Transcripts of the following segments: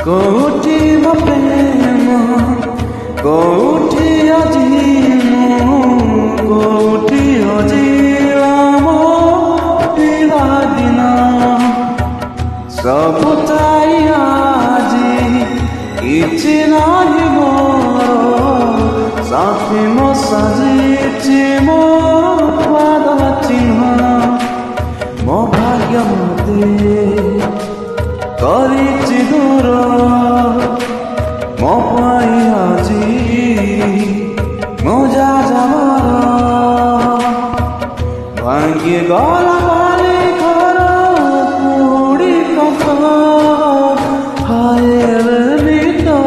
कोठी मो प्रेम कोठी अजी कोठी अजी मो पिला दिन सब ताई आजी किछि नाही मोर साथी मो साजिछि मो पाद चिन्ह मो भाग्य मते करिछि दूर मो पाई आजी मो जा भांगी गला बाली घर पूरी कथा हाय रे मिता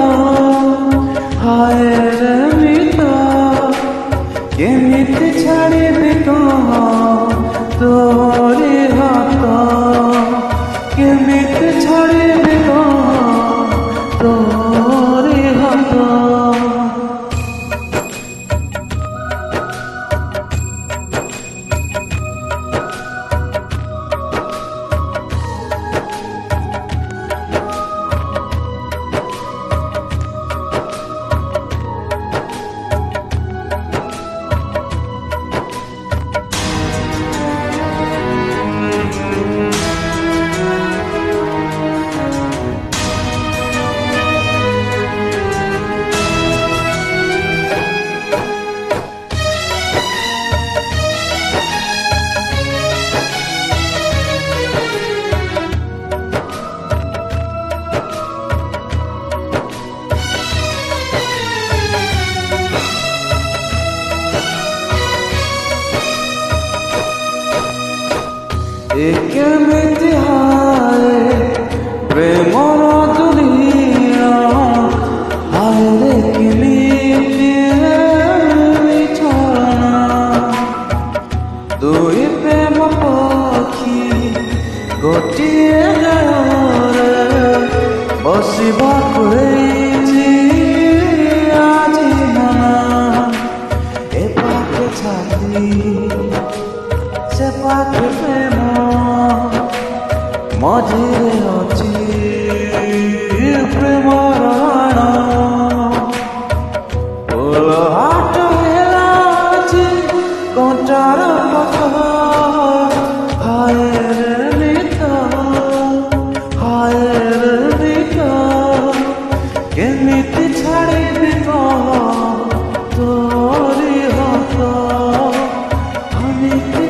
हाय रे मिता केमिति छाड़िबि तोरी हाथ केमिति छाड़िबि तोरी हाथ केमिति हाय प्रेमर दुनिया हाय रे केमिति विचरणा दुई प्रेम पक्षी गोटिए गाँवरे बसिबाकु हैछि आजी मना ए पाखे छाती से पाखे प्रेम मझिरे अछि प्रेमर राण फूल हाट हेला अछि कंटार पथ हाय रे मिता हाय रे मिता केमिति छाड़िबि तोरी हाथ हमिति